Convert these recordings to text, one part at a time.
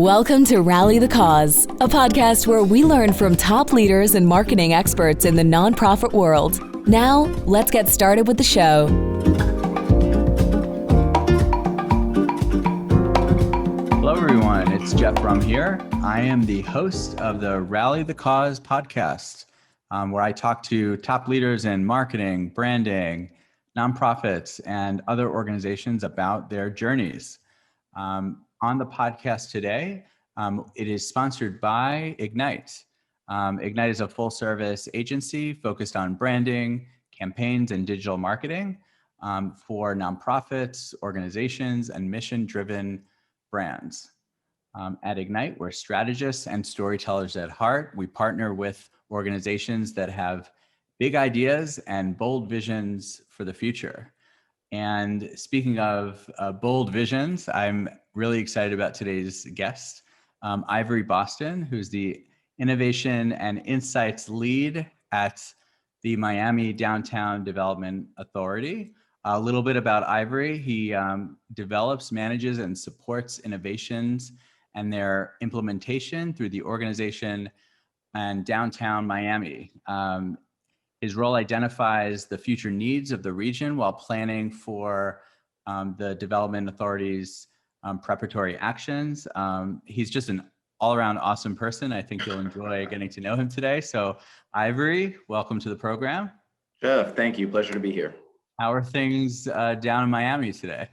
Welcome to Rally the Cause, a podcast where we learn from top leaders and marketing experts in the nonprofit world. Now, let's get started with the show. Hello, everyone. It's Jeff Rum here. I am the host of the Rally the Cause podcast, where I talk to top leaders in marketing, branding, nonprofits, and other organizations about their journeys. On the podcast today, it is sponsored by Ignite. Ignite is a full-service agency focused on branding, campaigns, and digital marketing for nonprofits, organizations, and mission-driven brands. At Ignite, we're strategists and storytellers at heart. We partner with organizations that have big ideas and bold visions for the future. And speaking of bold visions, I'm really excited about today's guest, Ivery Boston, who's the Innovation and Insights Lead at the Miami Downtown Development Authority. A little bit about Ivery: he develops, manages, and supports innovations and their implementation through the organization and downtown Miami. His role identifies the future needs of the region while planning for the Development Authority's preparatory actions. He's just an all-around awesome person. I think you'll enjoy getting to know him today. So Ivery, welcome to the program. Jeff, thank you. Pleasure to be here. How are things down in Miami today?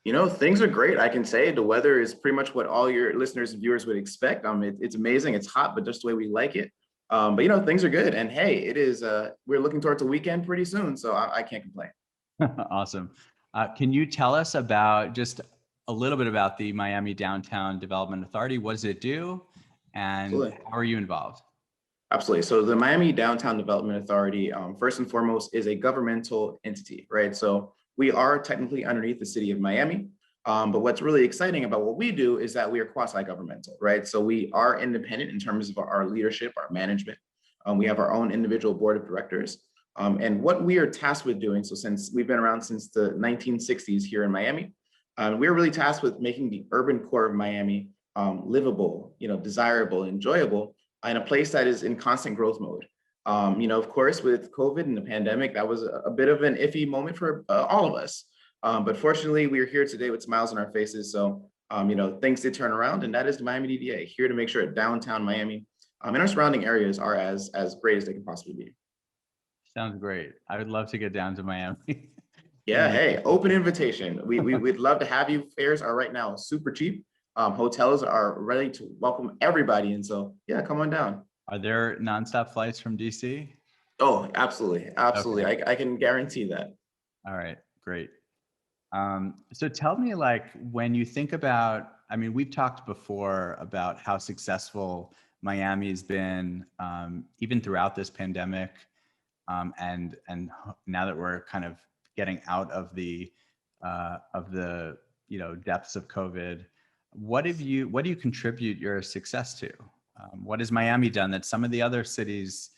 Things are great. I can say the weather is pretty much what all your listeners and viewers would expect. It's amazing. It's hot, but just the way we like it. But things are good. And hey, it is, we're looking towards a weekend pretty soon. So I can't complain. Awesome. Can you tell us about just a little bit about the Miami Downtown Development Authority? What does it do? And Absolutely. How are you involved? Absolutely. So the Miami Downtown Development Authority, first and foremost, is a governmental entity, right? So we are technically underneath the city of Miami. But what's really exciting about what we do is that we are quasi-governmental, right? So we are independent in terms of our leadership, our management. We have our own individual board of directors. And what we are tasked with doing, so since we've been around since the 1960s here in Miami, we're really tasked with making the urban core of Miami livable, desirable, enjoyable, in a place that is in constant growth mode. Of course, with COVID and the pandemic, that was a bit of an iffy moment for all of us. But fortunately, we're here today with smiles on our faces. So, things did turn around, and that is the Miami DDA, here to make sure that downtown Miami and our surrounding areas are as great as they can possibly be. Sounds great. I would love to get down to Miami. Yeah, hey, open invitation. We'd love to have you. Fares are right now super cheap. Hotels are ready to welcome everybody. And so, yeah, come on down. Are there nonstop flights from DC? Oh, absolutely. Absolutely. Okay. I can guarantee that. All right, great. So tell me, when you think about, we've talked before about how successful Miami's been, even throughout this pandemic. And now that we're kind of getting out of the depths of COVID, what do you contribute your success to? What has Miami done that some of the other cities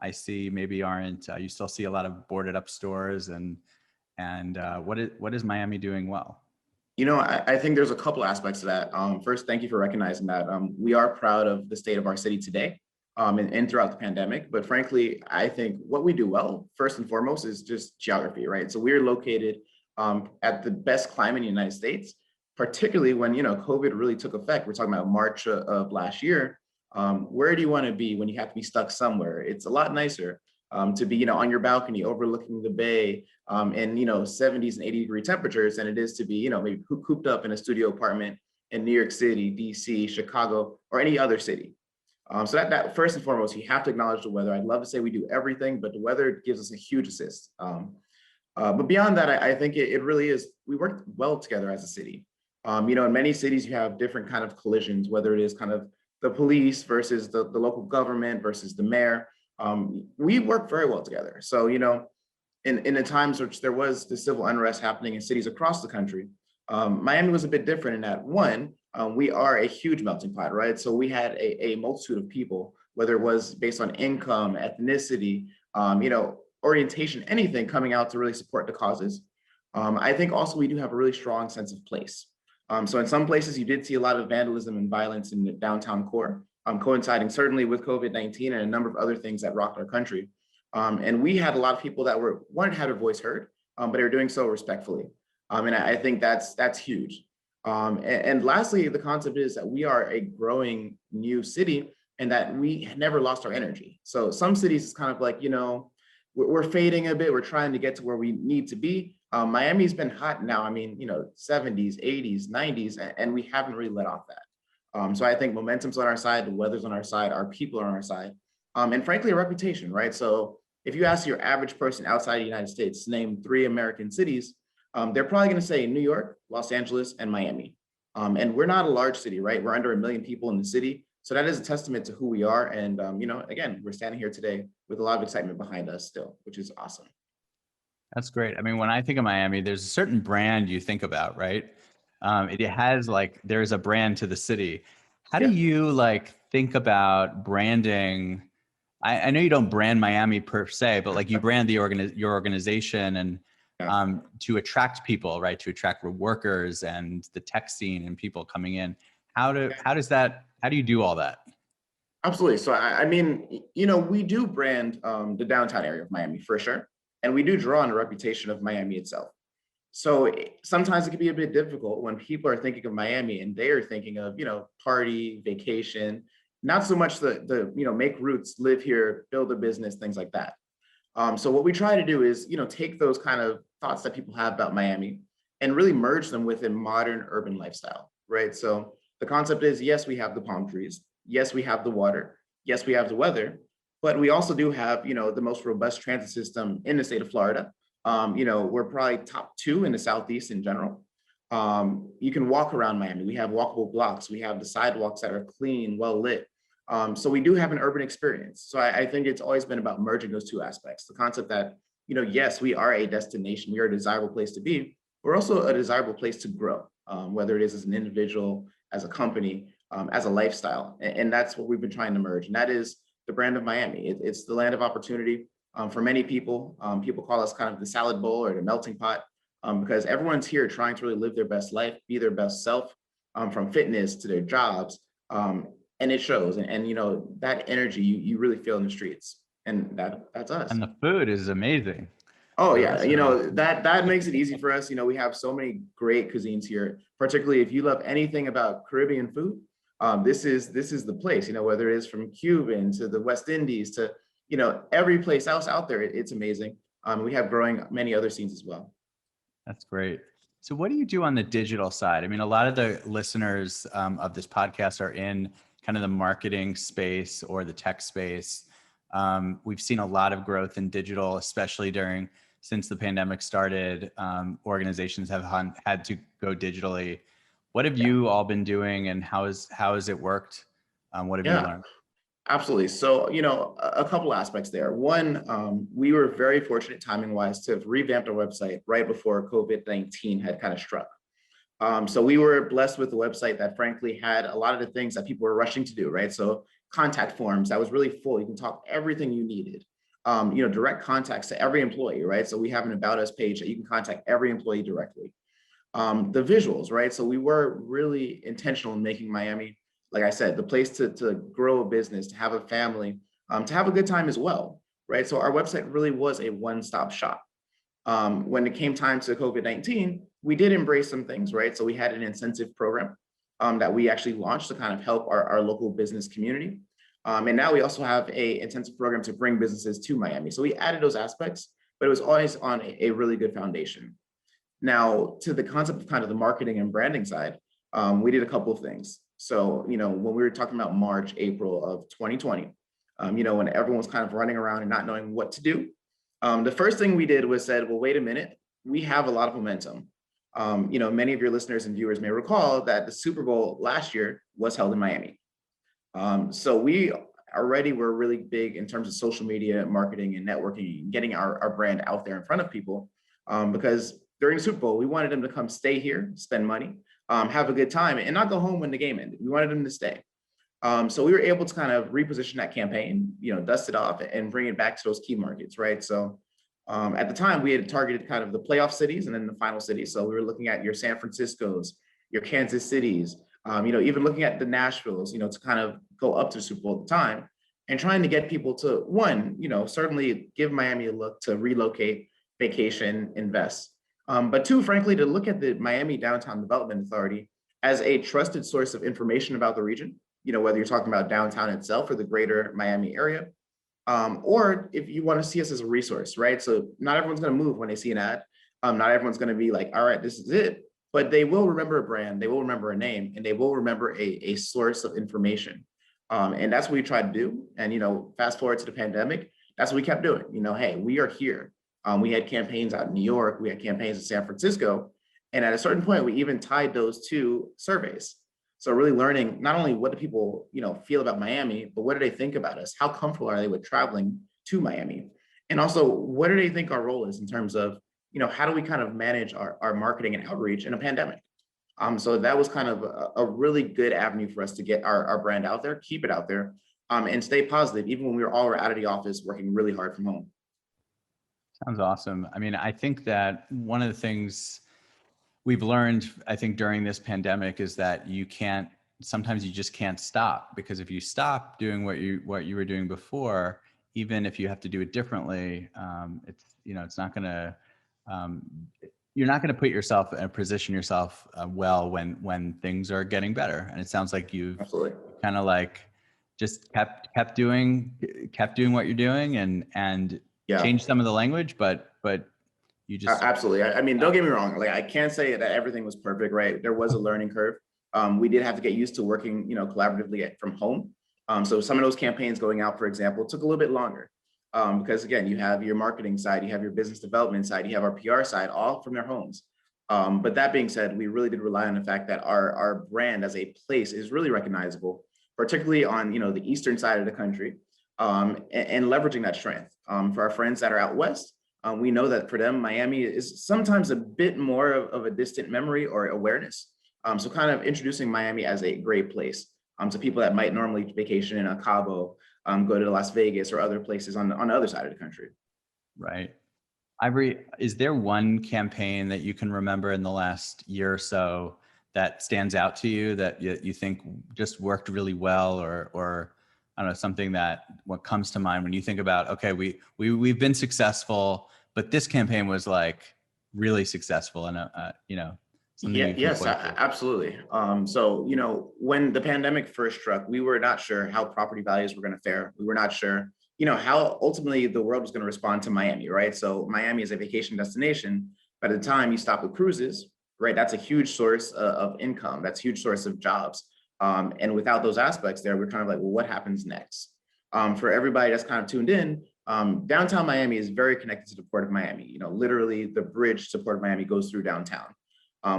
I see maybe aren't? You still see a lot of boarded up stores, and what is Miami doing well? I think there's a couple aspects to that. First, thank you for recognizing that. We are proud of the state of our city today, and throughout the pandemic. But frankly, I think what we do well, first and foremost, is just geography, right? So we're located at the best climate in the United States, particularly when COVID really took effect. We're talking about March of last year. Where do you want to be when you have to be stuck somewhere? It's a lot nicer to be on your balcony overlooking the bay in 70s and 80-degree temperatures than it is to be maybe cooped up in a studio apartment in New York City, DC, Chicago, or any other city. So that first and foremost, you have to acknowledge the weather. I'd love to say we do everything, but the weather gives us a huge assist. But beyond that, I think it really is, we work well together as a city. In many cities, you have different kind of collisions, whether it is kind of the police versus the local government versus the mayor. We work very well together. So, in the times which there was the civil unrest happening in cities across the country, Miami was a bit different in that, one, we are a huge melting pot, right? So we had a multitude of people, whether it was based on income, ethnicity, orientation, anything, coming out to really support the causes. I think also we do have a really strong sense of place. So in some places, you did see a lot of vandalism and violence in the downtown core, coinciding certainly with COVID-19 and a number of other things that rocked our country. And we had a lot of people that wanted to have their voice heard, but they were doing so respectfully. And I think that's huge. And lastly, the concept is that we are a growing new city and that we never lost our energy. So some cities is kind of like, we're fading a bit. We're trying to get to where we need to be. Miami's been hot now. I mean, 70s, 80s, 90s, and we haven't really let off that. So I think momentum's on our side, the weather's on our side, our people are on our side, and frankly, a reputation, right? So if you ask your average person outside the United States to name 3 American cities, they're probably going to say New York, Los Angeles, and Miami. And we're not a large city, right? We're under 1 million people in the city. So that is a testament to who we are. And, again, we're standing here today with a lot of excitement behind us still, which is awesome. That's great. I mean, when I think of Miami, there's a certain brand you think about, right? It has there's a brand to the city. How do you think about branding? I know you don't brand Miami per se, but you brand your organization and to attract people, right? To attract workers and the tech scene and people coming in. How do you do all that? Absolutely. So, I mean, we do brand the downtown area of Miami for sure. And we do draw on the reputation of Miami itself. So sometimes it can be a bit difficult when people are thinking of Miami and they are thinking of, party, vacation, not so much the make roots, live here, build a business, things like that. So what we try to do is, take those kind of thoughts that people have about Miami and really merge them with a modern urban lifestyle, right? So the concept is, yes, we have the palm trees. Yes, we have the water. Yes, we have the weather. But we also do have, the most robust transit system in the state of Florida. We're probably top 2 in the Southeast in general. You can walk around Miami. We have walkable blocks. We have the sidewalks that are clean, well lit. So we do have an urban experience. So I think it's always been about merging those 2 aspects. The concept that, yes, we are a destination. We are a desirable place to be. We're also a desirable place to grow, whether it is as an individual, as a company, as a lifestyle. And that's what we've been trying to merge. And that is the brand of Miami. It's the land of opportunity for many people. People call us kind of the salad bowl or the melting pot because everyone's here trying to really live their best life, be their best self, from fitness to their jobs. And it shows. And that energy you really feel in the streets. And that's us. And the food is amazing. Oh yeah, that makes it easy for us. We have so many great cuisines here, particularly if you love anything about Caribbean food. This is the place, whether it is from Cuban to the West Indies to, every place else out there, it's amazing. We have growing many other scenes as well. That's great. So what do you do on the digital side? I mean, a lot of the listeners of this podcast are in kind of the marketing space or the tech space. We've seen a lot of growth in digital, especially since the pandemic started. Organizations have had to go digitally. What have you all been doing and how has it worked? What have you learned? Absolutely. So, a couple aspects there. One, we were very fortunate timing wise to have revamped our website right before COVID-19 had kind of struck. So we were blessed with a website that frankly had a lot of the things that people were rushing to do, right? So contact forms, that was really full. You can talk everything you needed. Direct contacts to every employee, right? So we have an About Us page that you can contact every employee directly. The visuals, right? So we were really intentional in making Miami, like I said, the place to grow a business, to have a family, to have a good time as well, right? So our website really was a one-stop shop. When it came time to COVID-19, we did embrace some things, right? So we had an incentive program that we actually launched to kind of help our local business community. And now we also have a incentive program to bring businesses to Miami. So we added those aspects, but it was always on a really good foundation. Now, to the concept of kind of the marketing and branding side, we did a couple of things. So, when we were talking about March, April of 2020, when everyone was kind of running around and not knowing what to do, the first thing we did was said, well, wait a minute, we have a lot of momentum. Many of your listeners and viewers may recall that the Super Bowl last year was held in Miami. So we already were really big in terms of social media, marketing and networking, and getting our brand out there in front of people because during the Super Bowl, we wanted them to come stay here, spend money, have a good time, and not go home when the game ended. We wanted them to stay. So we were able to kind of reposition that campaign, dust it off and bring it back to those key markets, right? So at the time, we had targeted kind of the playoff cities and then the final cities. So we were looking at your San Franciscos, your Kansas Cities, even looking at the Nashvilles, to kind of go up to the Super Bowl at the time, and trying to get people to, one, certainly give Miami a look to relocate, vacation, invest. But two, frankly, to look at the Miami Downtown Development Authority as a trusted source of information about the region, whether you're talking about downtown itself or the greater Miami area, or if you want to see us as a resource, right? So not everyone's going to move when they see an ad. Not everyone's going to be like, all right, this is it. But they will remember a brand, they will remember a name, and they will remember a source of information. And that's what we tried to do. And, fast forward to the pandemic, that's what we kept doing. Hey, we are here. We had campaigns out in New York, we had campaigns in San Francisco. And at a certain point, we even tied those to surveys. So really learning not only what do people, feel about Miami, but what do they think about us? How comfortable are they with traveling to Miami? And also, what do they think our role is in terms of, how do we kind of manage our marketing and outreach in a pandemic? So that was kind of a really good avenue for us to get our brand out there, keep it out there, and stay positive, even when we were all out of the office working really hard from home. Sounds awesome. I mean, I think that one of the things we've learned, I think, during this pandemic is that sometimes you just can't stop, because if you stop doing what you were doing before, even if you have to do it differently, it's not going to, you're not going to put yourself and position yourself well when things are getting better. And it sounds like you've Absolutely kind of like just kept doing what you're doing and changed some of the language, but you just absolutely. I mean, don't get me wrong. Like, I can't say that everything was perfect, right? There was a learning curve. We did have to get used to working, collaboratively from home. So some of those campaigns going out, for example, took a little bit longer. Because again, you have your marketing side, you have your business development side, you have our PR side, all from their homes. But that being said, we really did rely on the fact that our brand as a place is really recognizable, particularly on the eastern side of the country, and leveraging that strength. For our friends that are out west, we know that for them, Miami is sometimes a bit more of a distant memory or awareness. So kind of introducing Miami as a great place to people that might normally vacation in a Cabo, go to Las Vegas or other places on the other side of the country. Right. Ivory, is there one campaign that you can remember in the last year or so that stands out to you that you think just worked really well, or I don't know, something that what comes to mind when you think about, okay, we've been successful, but this campaign was like really successful and Yes, absolutely. So, when the pandemic first struck, we were not sure how property values were going to fare. We were not sure, how ultimately the world was going to respond to Miami, right? So Miami is a vacation destination. By the time you stop with cruises, right, that's a huge source of income. That's a huge source of jobs. And without those aspects there, we're kind of like, well, what happens next? For everybody that's kind of tuned in, downtown Miami is very connected to the Port of Miami. Literally the bridge to Port of Miami goes through downtown.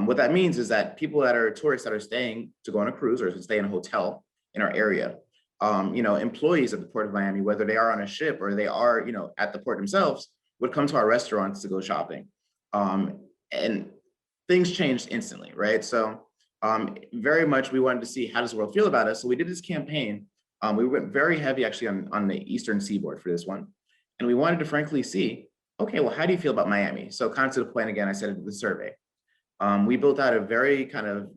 What that means is that people that are tourists that are staying to go on a cruise or to stay in a hotel in our area, employees at the Port of Miami, whether they are on a ship or they are, at the port themselves, would come to our restaurants to go shopping. And things changed instantly, right? So very much we wanted to see how does the world feel about us. So we did this campaign. We went very heavy actually on the Eastern Seaboard for this one. And we wanted to frankly see, okay, well, how do you feel about Miami? So kind of to the point, again, I said in the survey. We built out a very kind of,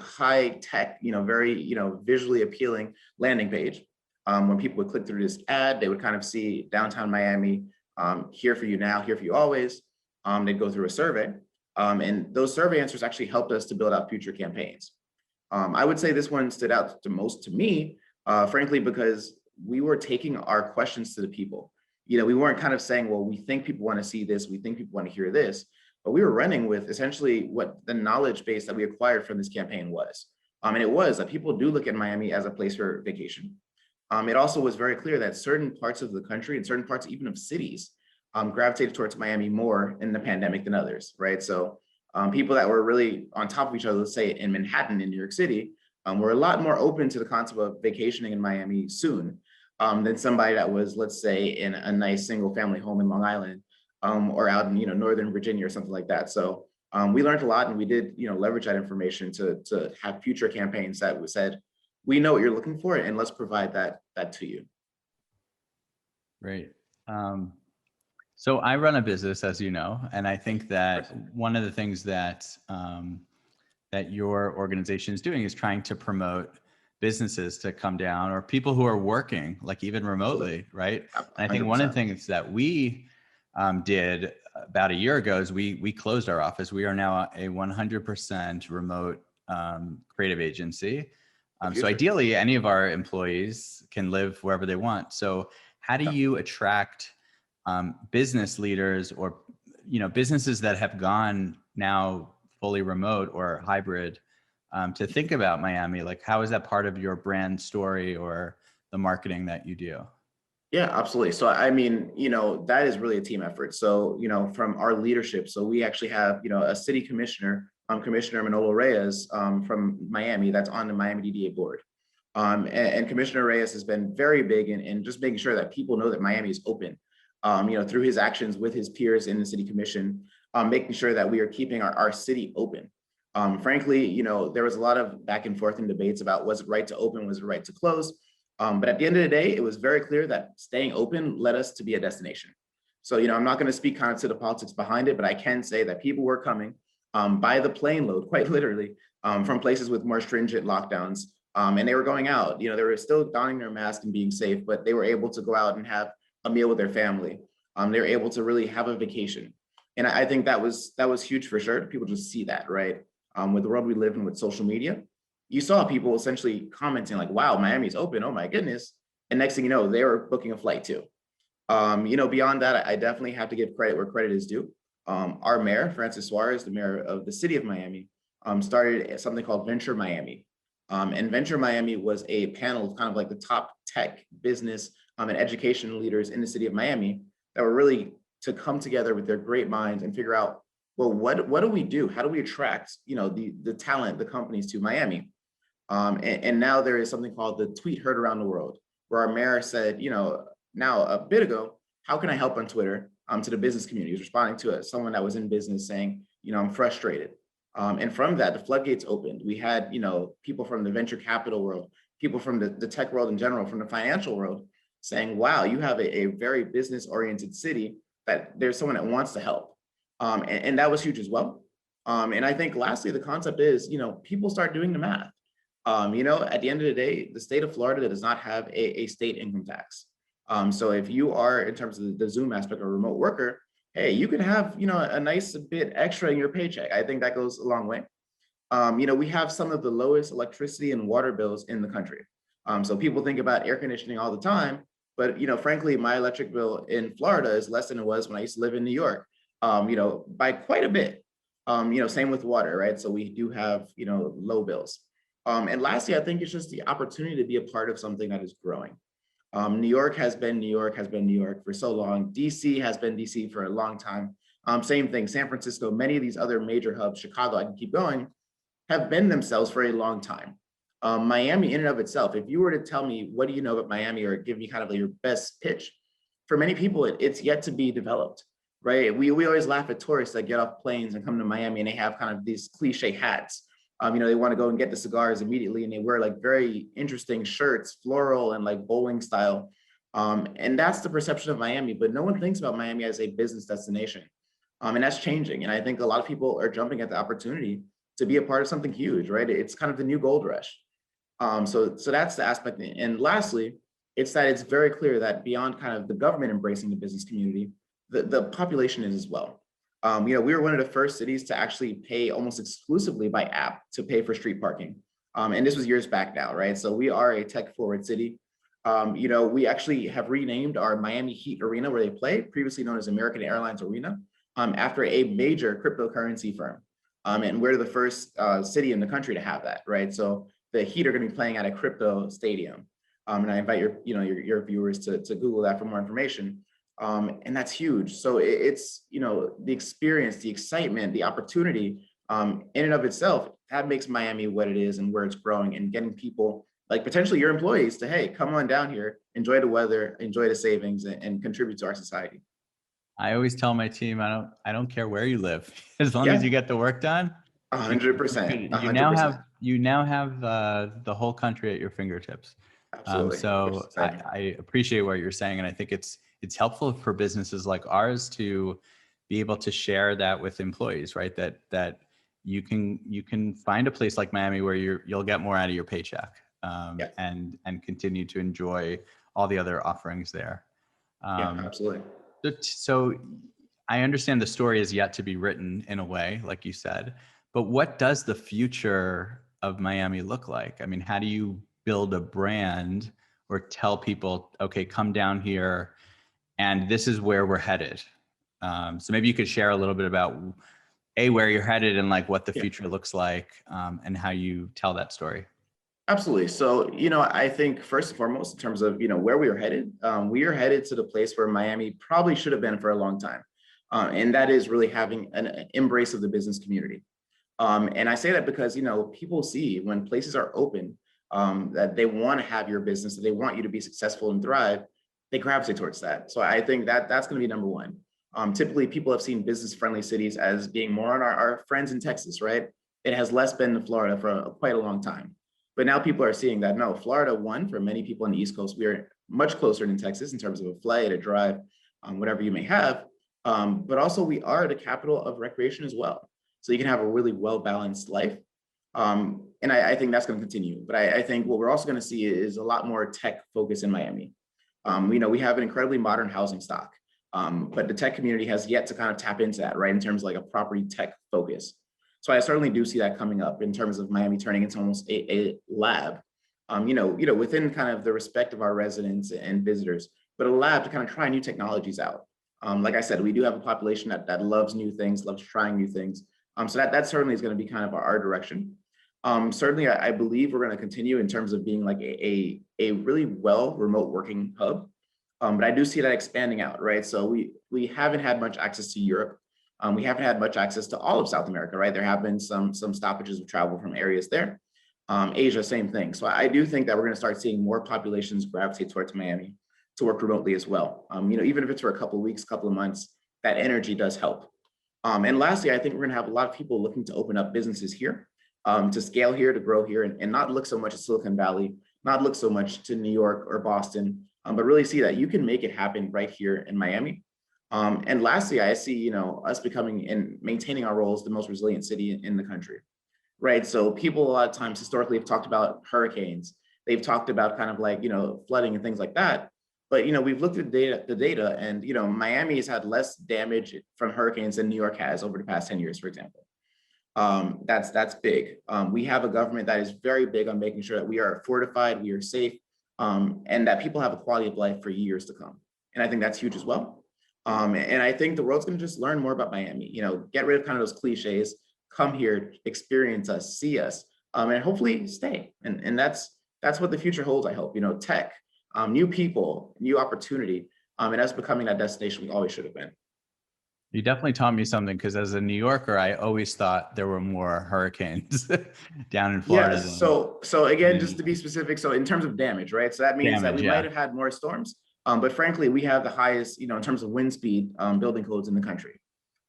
high tech, very, visually appealing landing page. When people would click through this ad, they would kind of see downtown Miami, here for you now, here for you always. They'd go through a survey. And those survey answers actually helped us to build out future campaigns. I would say this one stood out the most to me, frankly, because we were taking our questions to the people. We weren't kind of saying, well, we think people want to see this, we think people want to hear this. But we were running with essentially what the knowledge base that we acquired from this campaign was. And it was that people do look at Miami as a place for vacation. It also was very clear that certain parts of the country and certain parts even of cities gravitated towards Miami more in the pandemic than others, right? So people that were really on top of each other, let's say in Manhattan, in New York City, were a lot more open to the concept of vacationing in Miami soon than somebody that was, let's say, in a nice single family home in Long Island. Or out in Northern Virginia or something like that. So we learned a lot, and we did leverage that information to have future campaigns that said, we know what you're looking for, and let's provide that to you. Great. So I run a business, as you know, and I think that one of the things that that your organization is doing is trying to promote businesses to come down, or people who are working, like even remotely, right? And I think one of the 100%. things that we did about a year ago is we closed our office. We are now a 100% remote creative agency. So ideally, any of our employees can live wherever they want. So how do you attract business leaders, or businesses that have gone now fully remote or hybrid, to think about Miami? Like, how is that part of your brand story or the marketing that you do? Yeah, absolutely. So, I mean, that is really a team effort. So, from our leadership, so we actually have, a city commissioner, Commissioner Manolo Reyes, from Miami, that's on the Miami DDA board. And Commissioner Reyes has been very big in just making sure that people know that Miami is open, through his actions with his peers in the city commission, making sure that we are keeping our city open. Frankly, there was a lot of back and forth and debates about, was it right to open, was it right to close? But at the end of the day, it was very clear that staying open led us to be a destination. So, I'm not going to speak kind of to the politics behind it, but I can say that people were coming by the plane load, quite literally, from places with more stringent lockdowns. And they were going out, they were still donning their mask and being safe, but they were able to go out and have a meal with their family. They were able to really have a vacation. And I think that was huge for sure. People just see that, right? With the world we live in with social media, you saw people essentially commenting like, wow, Miami's open. Oh my goodness. And next thing you know, they were booking a flight too. Beyond that, I definitely have to give credit where credit is due. Our mayor, Francis Suarez, the mayor of the city of Miami, started something called Venture Miami. And Venture Miami was a panel of kind of like the top tech, business, and education leaders in the city of Miami that were really to come together with their great minds and figure out, well, what do we do? How do we attract, the talent, the companies to Miami? And now there is something called the tweet heard around the world, where our mayor said, now a bit ago, how can I help on Twitter to the business community? He was responding to someone that was in business saying, I'm frustrated. And from that, the floodgates opened. We had, people from the venture capital world, people from the tech world in general, from the financial world saying, wow, you have a very business oriented city that there's someone that wants to help. And that was huge as well. And I think lastly, the concept is, people start doing the math. At the end of the day, the state of Florida does not have a state income tax. So if you are, in terms of the Zoom aspect, a remote worker, hey, you can have, a nice bit extra in your paycheck. I think that goes a long way. We have some of the lowest electricity and water bills in the country. So people think about air conditioning all the time, but, frankly, my electric bill in Florida is less than it was when I used to live in New York, by quite a bit. Same with water, right? So we do have, low bills. And lastly, I think it's just the opportunity to be a part of something that is growing. New York has been New York for so long. DC has been DC for a long time. Same thing, San Francisco, many of these other major hubs, Chicago, I can keep going, have been themselves for a long time. Miami in and of itself, if you were to tell me, what do you know about Miami, or give me kind of like your best pitch, for many people, it's yet to be developed, right? We always laugh at tourists that get off planes and come to Miami and they have kind of these cliche hats. They want to go and get the cigars immediately, and they wear like very interesting shirts, floral and like bowling style. And that's the perception of Miami, but no one thinks about Miami as a business destination. And that's changing. And I think a lot of people are jumping at the opportunity to be a part of something huge, right? It's kind of the new gold rush. So that's the aspect. And lastly, it's that it's very clear that beyond kind of the government embracing the business community, the population is as well. We were one of the first cities to actually pay almost exclusively by app to pay for street parking. And this was years back now, right? So we are a tech forward city. We actually have renamed our Miami Heat Arena where they play, previously known as American Airlines Arena, after a major cryptocurrency firm. And we're the first city in the country to have that, right? So the Heat are going to be playing at a crypto stadium. And I invite your viewers to Google that for more information. And that's huge. So it's, the experience, the excitement, the opportunity in and of itself, that makes Miami what it is and where it's growing, and getting people like potentially your employees to, hey, come on down here, enjoy the weather, enjoy the savings, and contribute to our society. I always tell my team, I don't care where you live, as long Yeah. as you get the work done. 100%. You now have the whole country at your fingertips. Absolutely. So I appreciate what you're saying, and I think it's helpful for businesses like ours to be able to share that with employees, right? That you can find a place like Miami where you'll get more out of your paycheck, Yeah. and continue to enjoy all the other offerings there. Yeah, absolutely. So I understand the story is yet to be written in a way, like you said, but what does the future of Miami look like? I mean, how do you build a brand or tell people, okay, come down here and this is where we're headed? So maybe you could share a little bit about where you're headed and like what the Yeah. future looks like, and how you tell that story. Absolutely. So, I think first and foremost, in terms of, where we are headed to the place where Miami probably should have been for a long time. And that is really having an embrace of the business community. And I say that because, people see when places are open, that they want to have your business, that they want you to be successful and thrive, they gravitate towards that. So I think that that's going to be number one. Typically, people have seen business-friendly cities as being more on our friends in Texas, right? It has less been in Florida for quite a long time. But now people are seeing that, no, Florida, one, for many people on the East Coast, we are much closer than Texas in terms of a flight, a drive, whatever you may have. But also we are the capital of recreation as well. So you can have a really well-balanced life. And I think that's going to continue. But I think what we're also going to see is a lot more tech focus in Miami. We have an incredibly modern housing stock, but the tech community has yet to kind of tap into that, right? In terms of like a property tech focus. So I certainly do see that coming up in terms of Miami turning into almost a lab, within kind of the respect of our residents and visitors, but a lab to kind of try new technologies out. Like I said, we do have a population that loves new things, loves trying new things. So that certainly is going to be kind of our direction. Certainly, I believe we're going to continue in terms of being like a really well remote working hub. But I do see that expanding out, right? So we haven't had much access to Europe. We haven't had much access to all of South America, right? There have been some stoppages of travel from areas there. Asia, same thing. So I do think that we're going to start seeing more populations gravitate towards Miami to work remotely as well. Even if it's for a couple of weeks, couple of months, that energy does help. And lastly, I think we're going to have a lot of people looking to open up businesses here, to scale here, to grow here, and not look so much at Silicon Valley, not look so much to New York or Boston, but really see that you can make it happen right here in Miami. And lastly, I see, us becoming and maintaining our role as the most resilient city in the country, right? So people a lot of times historically have talked about hurricanes. They've talked about kind of like, flooding and things like that. But, we've looked at the data and, Miami has had less damage from hurricanes than New York has over the past 10 years, for example. That's big. We have a government that is very big on making sure that we are fortified, we are safe, and that people have a quality of life for years to come. And I think that's huge as well. And I think the world's going to just learn more about Miami, get rid of kind of those cliches, come here, experience us, see us, and hopefully stay. And that's what the future holds, I hope, tech, new people, new opportunity, and us becoming that destination we always should have been. You definitely taught me something, because as a New Yorker, I always thought there were more hurricanes down in Florida. Yes. So again, just to be specific, so in terms of damage, right? So that means that we might have had more storms, but frankly, we have the highest, in terms of wind speed, building codes in the country,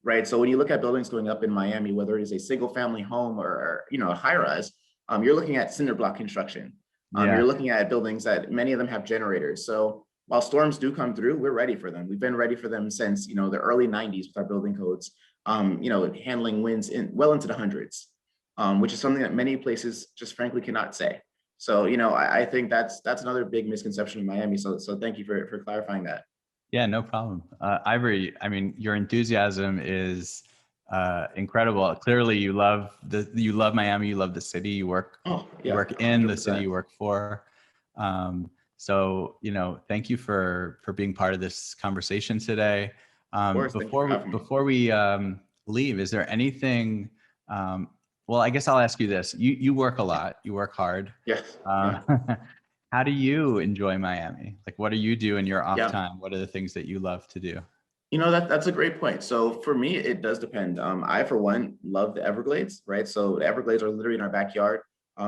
right? So when you look at buildings going up in Miami, whether it is a single family home or a high rise, you're looking at cinder block construction. You're looking at buildings that many of them have generators. So while storms do come through, we're ready for them. We've been ready for them since, the early 90s with our building codes, handling winds well into the hundreds, which is something that many places just frankly cannot say. So, I think that's another big misconception in Miami. So thank you for clarifying that. Yeah, no problem. Ivory, I mean, your enthusiasm is incredible. Clearly you love Miami, you love the city, you work in 100%. The city you work for. So, thank you for being part of this conversation today. Before we leave, is there anything, well, I guess I'll ask you this. You work a lot, you work hard. Yes. How do you enjoy Miami? Like, what do you do in your off time? What are the things that you love to do? That's a great point. So for me, it does depend. I, for one, love the Everglades, right? So the Everglades are literally in our backyard.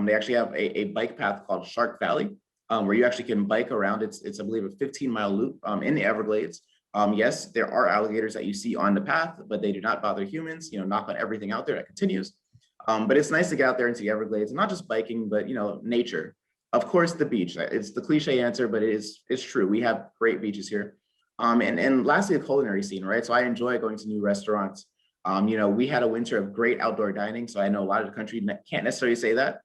They actually have a bike path called Shark Valley, where you actually can bike around. It's I believe, a 15-mile loop in the Everglades. Yes, there are alligators that you see on the path, but they do not bother humans, knock on everything out there that continues. But it's nice to get out there into the Everglades, and not just biking, but, nature. Of course, the beach. It's the cliche answer, but it's true. We have great beaches here. And lastly, the culinary scene, right? So I enjoy going to new restaurants. We had a winter of great outdoor dining. So I know a lot of the country can't necessarily say that.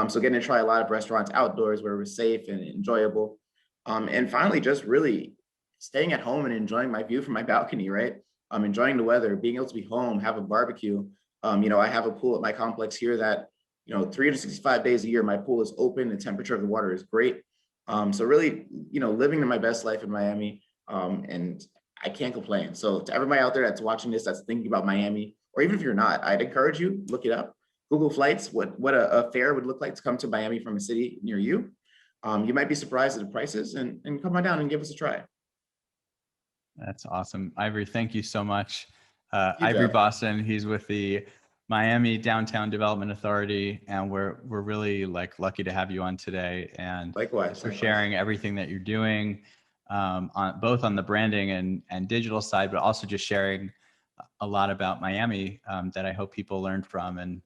So getting to try a lot of restaurants outdoors where it was safe and enjoyable. And finally, just really staying at home and enjoying my view from my balcony, right? Enjoying the weather, being able to be home, have a barbecue. I have a pool at my complex here that, 365 days a year, my pool is open. The temperature of the water is great. So really, living my best life in Miami, and I can't complain. So to everybody out there that's watching this, that's thinking about Miami, or even if you're not, I'd encourage you, look it up. Google flights, what a fare would look like to come to Miami from a city near you. You might be surprised at the prices, and come on down and give us a try. That's awesome. Ivery, thank you so much. You Ivery bet. Boston, he's with the Miami Downtown Development Authority, and we're really lucky to have you on today, and Likewise. for sharing everything that you're doing, on both on the branding and digital side, but also just sharing a lot about Miami that I hope people learned from, and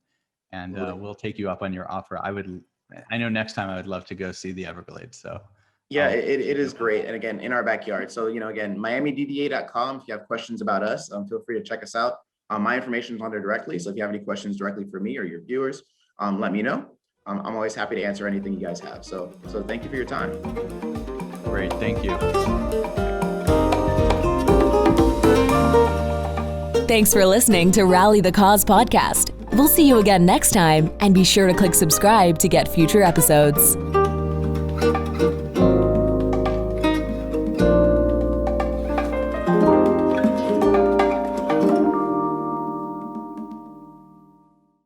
we'll take you up on your offer. I know next time I would love to go see the Everglades. So yeah, it is great. And again, in our backyard. So, again, miamidda.com. If you have questions about us, feel free to check us out. My information is on there directly. So if you have any questions directly for me or your viewers, let me know. I'm always happy to answer anything you guys have. So thank you for your time. Great. Thank you. Thanks for listening to Rally the Cause podcast. We'll see you again next time, and be sure to click subscribe to get future episodes.